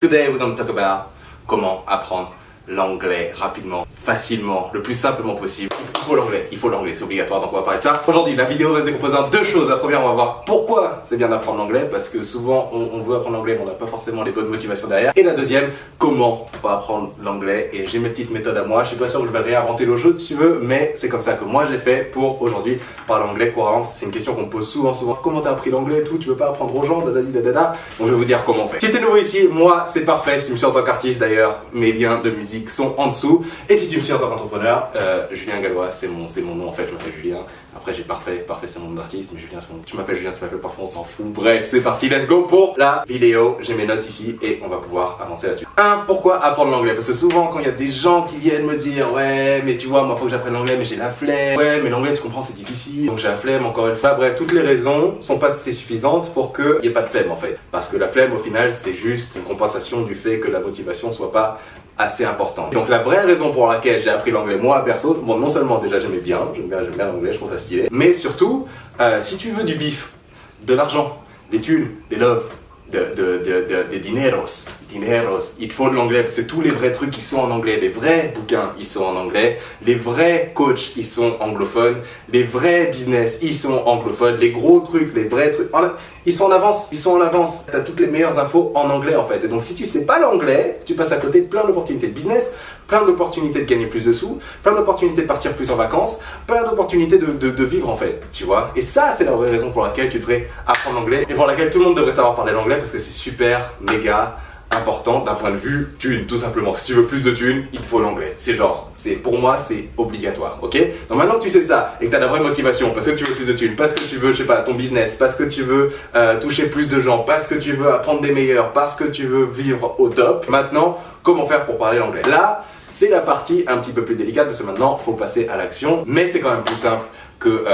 Today we're going to talk about comment apprendre l'anglais rapidement, facilement, le plus simplement possible. Il faut l'anglais, c'est obligatoire, donc on va parler de ça. Aujourd'hui, la vidéo va se décomposer en deux choses. La première, on va voir pourquoi c'est bien d'apprendre l'anglais, parce que souvent on veut apprendre l'anglais, mais on n'a pas forcément les bonnes motivations derrière. Et la deuxième, comment on va apprendre l'anglais. Et j'ai mes petites méthodes à moi. Je suis pas sûr que je vais réinventer l'eau chaude si tu veux, mais c'est comme ça que moi je l'ai fait pour aujourd'hui parler anglais couramment. C'est une question qu'on me pose souvent. Comment t'as appris l'anglais et tout? Tu veux pas apprendre aux gens? Dadadi dadada. Donc je vais vous dire comment on fait. Si t'es nouveau ici, moi c'est parfait. Si tu me suis en tant qu'artiste d'ailleurs, mes liens de musique sont en dessous. Et si tu me suis en tant qu'entrepreneur, Julien Gallois, c'est mon nom en fait, je m'appelle Julien. Après j'ai parfait c'est mon nom d'artiste, mais Julien c'est mon nom. Tu m'appelles Julien, tu m'appelles parfait, on s'en fout. Bref, c'est parti, let's go pour la vidéo. J'ai mes notes ici et on va pouvoir avancer là-dessus. Pourquoi apprendre l'anglais? Parce que souvent quand il y a des gens qui viennent me dire ouais mais tu vois moi faut que j'apprenne l'anglais mais j'ai la flemme. Ouais mais l'anglais tu comprends c'est difficile, donc j'ai la flemme encore une fois. Bref, toutes les raisons sont pas assez suffisantes pour qu'il n'y ait pas de flemme en fait. Parce que la flemme au final c'est juste une compensation du fait que la motivation soit pas assez important. Donc la vraie raison pour laquelle j'ai appris l'anglais moi perso, bon non seulement déjà j'aime bien l'anglais, je trouve ça stylé, mais surtout si tu veux du bif, de l'argent, des thunes, des loves, des dineros, il te faut de l'anglais parce que tous les vrais trucs ils sont en anglais, les vrais bouquins ils sont en anglais, les vrais coachs ils sont anglophones, les vrais business ils sont anglophones, les gros trucs, les vrais trucs, ils sont en avance, t'as toutes les meilleures infos en anglais en fait. Et donc si tu sais pas l'anglais, tu passes à côté de plein d'opportunités de business, plein d'opportunités de gagner plus de sous, plein d'opportunités de partir plus en vacances, plein d'opportunités de vivre en fait, tu vois. Et ça c'est la vraie raison pour laquelle tu devrais apprendre l'anglais et pour laquelle tout le monde devrait savoir parler l'anglais parce que c'est super, méga important d'un point de vue thune, tout simplement. Si tu veux plus de thunes, il te faut l'anglais. Pour moi, c'est obligatoire, ok? Donc maintenant que tu sais ça et que tu as la vraie motivation, parce que tu veux plus de thunes, parce que tu veux, je sais pas, ton business, parce que tu veux toucher plus de gens, parce que tu veux apprendre des meilleurs, parce que tu veux vivre au top, maintenant, comment faire pour parler l'anglais? Là, c'est la partie un petit peu plus délicate parce que maintenant, il faut passer à l'action, mais c'est quand même plus simple que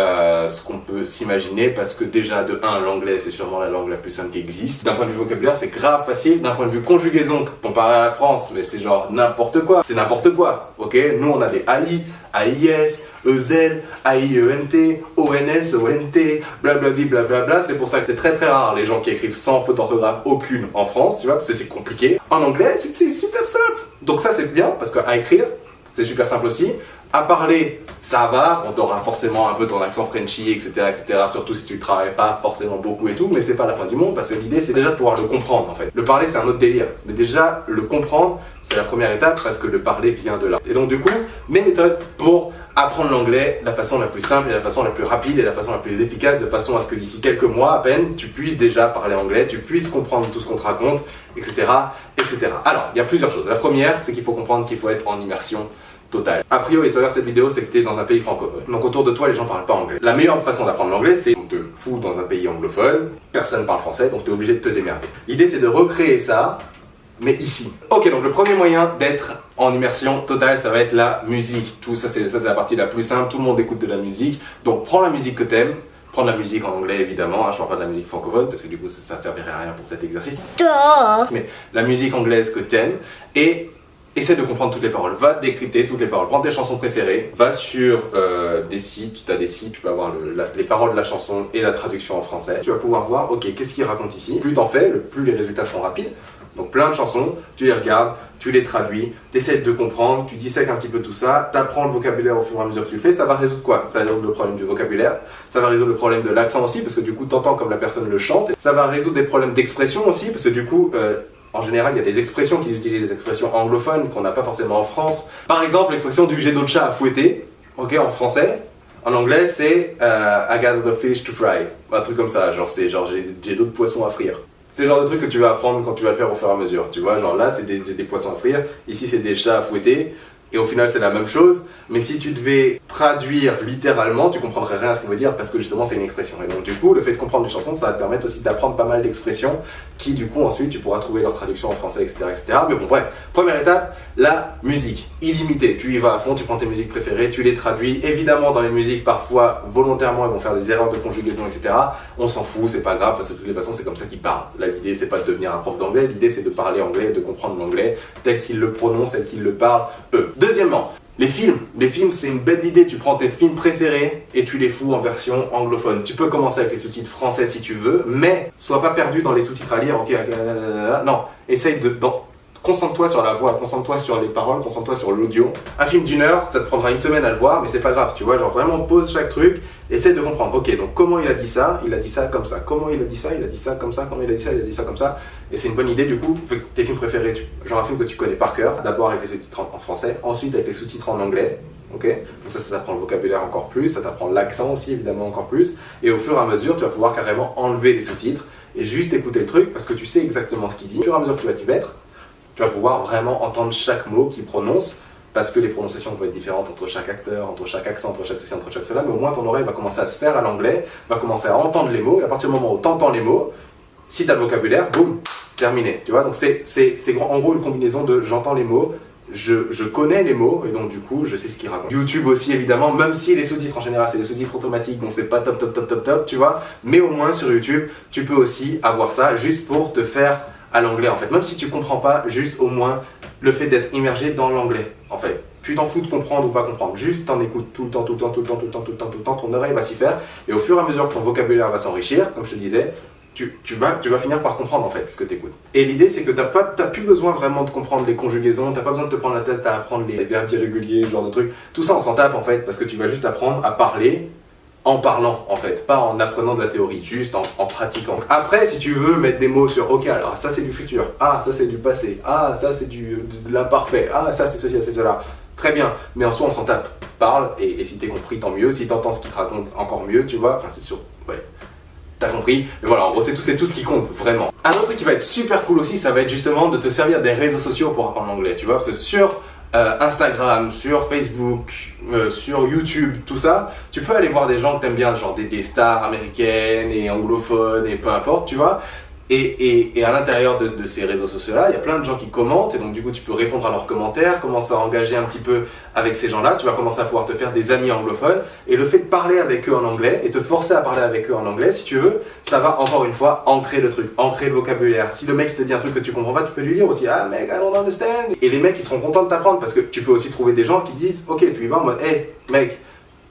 ce qu'on peut s'imaginer parce que déjà de 1 l'anglais c'est sûrement la langue la plus simple qui existe. D'un point de vue vocabulaire c'est grave facile, d'un point de vue conjugaison comparé à la France mais c'est genre n'importe quoi, c'est n'importe quoi, ok? Nous on a des AI, AIS, EZ, AIENT, ONS, ONT, blablabli blablabla. C'est pour ça que c'est très rare les gens qui écrivent sans faute d'orthographe aucune en France, tu vois, parce que c'est compliqué. En anglais c'est super simple, donc ça c'est bien parce qu'à écrire c'est super simple aussi. À parler, ça va, on aura forcément un peu ton accent Frenchy, etc., surtout si tu ne travailles pas forcément beaucoup et tout, mais c'est pas la fin du monde parce que l'idée c'est déjà de pouvoir le comprendre en fait. Le parler c'est un autre délire, mais déjà le comprendre c'est la première étape parce que le parler vient de là. Et donc du coup, mes méthodes pour apprendre l'anglais, la façon la plus simple et la façon la plus rapide et la façon la plus efficace, de façon à ce que d'ici quelques mois à peine, tu puisses déjà parler anglais, tu puisses comprendre tout ce qu'on te raconte, etc., etc. Alors, il y a plusieurs choses. La première, c'est qu'il faut comprendre qu'il faut être en immersion totale. A priori, si tu regardes cette vidéo, c'est que tu es dans un pays francophone. Donc autour de toi, les gens parlent pas anglais. La meilleure façon d'apprendre l'anglais, c'est on te fout dans un pays anglophone, personne parle français, donc tu es obligé de te démerder. L'idée, c'est de recréer ça, mais ici. Ok, donc le premier moyen d'être en immersion totale, ça va être la musique. Tout ça, c'est la partie la plus simple. Tout le monde écoute de la musique. Donc prends la musique que t'aimes. Prends de la musique en anglais évidemment, je parle pas de la musique francophone parce que du coup ça servirait à rien pour cet exercice. Mais la musique anglaise que t'aimes et essaie de comprendre toutes les paroles, va décrypter toutes les paroles, prends tes chansons préférées, va sur des sites, tu as des sites, tu peux avoir les paroles de la chanson et la traduction en français. Tu vas pouvoir voir, ok, qu'est-ce qu'il raconte ici. Plus t'en fais, plus les résultats seront rapides. Donc plein de chansons, tu les regardes, tu les traduis, tu essaies de comprendre, tu dissèques un petit peu tout ça, tu apprends le vocabulaire au fur et à mesure que tu le fais, ça va résoudre quoi? Ça va résoudre le problème du vocabulaire, ça va résoudre le problème de l'accent aussi, parce que du coup t'entends comme la personne le chante, ça va résoudre des problèmes d'expression aussi, parce que du coup... en général, il y a des expressions qu'ils utilisent, des expressions anglophones qu'on n'a pas forcément en France. Par exemple, l'expression du jet d'eau de chat à fouetter, ok, en français. En anglais, c'est I got the fish to fry. Un truc comme ça, genre j'ai d'autres poissons à frire. C'est le genre de truc que tu vas apprendre quand tu vas le faire au fur et à mesure. Tu vois, genre là, c'est des poissons à frire. Ici, c'est des chats à fouetter. Et au final, c'est la même chose. Mais si tu devais traduire littéralement, tu comprendrais rien à ce qu'on veut dire parce que justement, c'est une expression. Et donc, du coup, le fait de comprendre une chanson, ça va te permettre aussi d'apprendre pas mal d'expressions qui, du coup, ensuite, tu pourras trouver leur traduction en français, etc. Mais bon, bref. Première étape, la musique. Illimitée. Tu y vas à fond, tu prends tes musiques préférées, tu les traduis. Évidemment, dans les musiques, parfois, volontairement, ils vont faire des erreurs de conjugaison, etc. On s'en fout, c'est pas grave parce que de toutes les façons, c'est comme ça qu'ils parlent. Là, l'idée, c'est pas de devenir un prof d'anglais. L'idée, c'est de parler anglais, de comprendre l'anglais tel qu'ils le prononcent, tel qu'ils le parlent eux. Deuxièmement, Les films c'est une bête d'idée, tu prends tes films préférés et tu les fous en version anglophone. Tu peux commencer avec les sous-titres français si tu veux, mais sois pas perdu dans les sous-titres à lire, ok, non, essaye concentre-toi sur la voix, concentre-toi sur les paroles, concentre-toi sur l'audio. Un film d'1 heure, ça te prendra une semaine à le voir, mais c'est pas grave, tu vois, genre vraiment pose chaque truc, essaye de comprendre. Ok, donc comment il a dit ça comme ça, comment il a dit ça comme ça, comment il a dit ça comme ça. Et c'est une bonne idée du coup, tes films préférés, genre un film que tu connais par cœur, d'abord avec les sous-titres en français, ensuite avec les sous-titres en anglais. Ok, donc ça t'apprend le vocabulaire encore plus, ça t'apprend l'accent aussi évidemment encore plus, et au fur et à mesure tu vas pouvoir carrément enlever les sous-titres et juste écouter le truc parce que tu sais exactement ce qu'il dit. Au fur et à mesure que tu vas t'y mettre, tu vas pouvoir vraiment entendre chaque mot qu'il prononce parce que les prononciations vont être différentes entre chaque acteur, entre chaque accent, entre chaque ceci, entre chaque cela, mais au moins ton oreille va commencer à se faire à l'anglais, va commencer à entendre les mots, et à partir du moment où tu entends les mots, si tu as le vocabulaire, boum, terminé, tu vois. Donc c'est en gros une combinaison de j'entends les mots, je connais les mots, et donc du coup je sais ce qu'ils racontent. YouTube aussi évidemment, même si les sous-titres en général c'est des sous-titres automatiques, donc c'est pas top, tu vois, mais au moins sur YouTube, tu peux aussi avoir ça juste pour te faire à l'anglais en fait, même si tu comprends pas, juste au moins le fait d'être immergé dans l'anglais en fait. Tu t'en fous de comprendre ou pas comprendre, juste t'en écoutes tout le temps, ton oreille va s'y faire, et au fur et à mesure que ton vocabulaire va s'enrichir, comme je te disais, tu vas finir par comprendre en fait ce que tu écoutes. Et l'idée c'est que t'as plus besoin vraiment de comprendre les conjugaisons, t'as pas besoin de te prendre la tête à apprendre les verbes irréguliers, ce genre de trucs, tout ça on s'en tape en fait, parce que tu vas juste apprendre à parler en parlant en fait, pas en apprenant de la théorie, juste en pratiquant. Après si tu veux mettre des mots sur ok alors ça c'est du futur, ah ça c'est du passé, ah ça c'est de l'imparfait, ah ça c'est ceci, c'est cela, très bien, mais en soi on s'en tape, parle et si t'es compris tant mieux, si t'entends ce qu'il te raconte encore mieux, tu vois, enfin c'est sûr, ouais, t'as compris, mais voilà en gros c'est tout ce qui compte, vraiment. Un autre truc qui va être super cool aussi, ça va être justement de te servir des réseaux sociaux pour apprendre l'anglais, tu vois, parce que sur Instagram, sur Facebook, sur YouTube, tout ça, tu peux aller voir des gens que t'aimes bien, genre des stars américaines et anglophones et peu importe, tu vois. Et à l'intérieur de ces réseaux sociaux-là, il y a plein de gens qui commentent et donc du coup tu peux répondre à leurs commentaires, commencer à engager un petit peu avec ces gens-là, tu vas commencer à pouvoir te faire des amis anglophones et le fait de parler avec eux en anglais et te forcer à parler avec eux en anglais, si tu veux, ça va encore une fois ancrer le truc, ancrer le vocabulaire. Si le mec te dit un truc que tu comprends pas, tu peux lui dire aussi « Ah mec, I don't understand » et les mecs ils seront contents de t'apprendre parce que tu peux aussi trouver des gens qui disent « Ok, tu y vas en mode « Hey mec,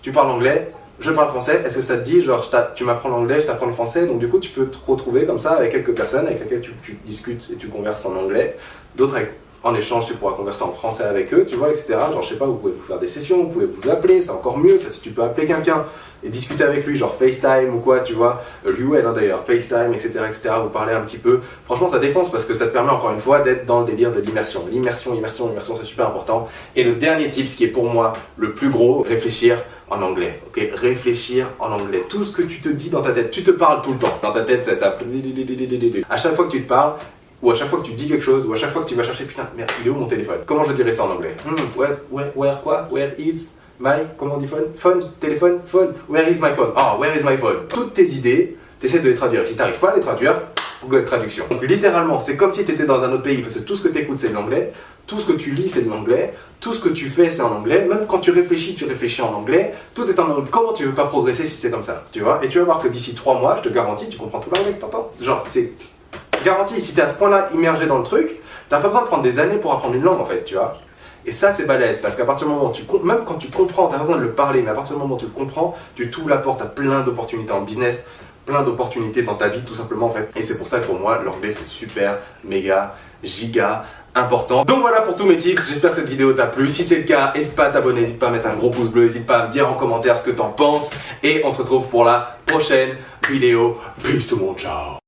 tu parles anglais ?» Je parle français, est-ce que ça te dit, genre tu m'apprends l'anglais, je t'apprends le français, donc du coup tu peux te retrouver comme ça avec quelques personnes avec lesquelles tu discutes et tu converses en anglais, d'autres en échange tu pourras converser en français avec eux, tu vois, etc. Genre je sais pas, vous pouvez vous faire des sessions, vous pouvez vous appeler, c'est encore mieux, ça si tu peux appeler quelqu'un et discuter avec lui, genre FaceTime ou quoi, tu vois, lui ou elle hein, d'ailleurs, FaceTime, etc., vous parlez un petit peu, franchement ça défonce parce que ça te permet encore une fois d'être dans le délire de l'immersion, c'est super important. Et le dernier tip, ce qui est pour moi le plus gros, réfléchir en anglais, ok, réfléchir en anglais, tout ce que tu te dis dans ta tête, tu te parles tout le temps, dans ta tête ça à chaque fois que tu te parles, ou à chaque fois que tu dis quelque chose, ou à chaque fois que tu vas chercher, putain, merde, il est où mon téléphone? Comment je dirais ça en anglais? Where quoi? Where is my, comment on dit phone? Phone, téléphone, phone, where is my phone? Oh, where is my phone? Toutes tes idées, t'essaies de les traduire. Si t'arrives pas à les traduire, Google Traduction. Donc littéralement, c'est comme si tu étais dans un autre pays, parce que tout ce que tu écoutes c'est de l'anglais, tout ce que tu lis c'est de l'anglais, tout ce que tu fais c'est en anglais, même quand tu réfléchis en anglais, tout est en anglais. Comment tu veux pas progresser si c'est comme ça, tu vois? Et tu vas voir que d'ici 3 mois, je te garantis, tu comprends tout l'anglais que t'entends. Genre, c'est garanti, si t'es à ce point-là immergé dans le truc, t'as pas besoin de prendre des années pour apprendre une langue en fait, tu vois? Et ça c'est balèze, parce qu'à partir du moment où même quand tu comprends, t'as besoin de le parler, mais à partir du moment où tu le comprends, tu t'ouvres la porte à plein d'opportunités en business, plein d'opportunités dans ta vie tout simplement en fait. Et c'est pour ça que pour moi l'anglais c'est super, méga, giga important. Donc voilà pour tous mes tips, j'espère que cette vidéo t'a plu. Si c'est le cas, n'hésite pas à t'abonner, n'hésite pas à mettre un gros pouce bleu, n'hésite pas à me dire en commentaire ce que t'en penses. Et on se retrouve pour la prochaine vidéo. Peace tout le monde, ciao.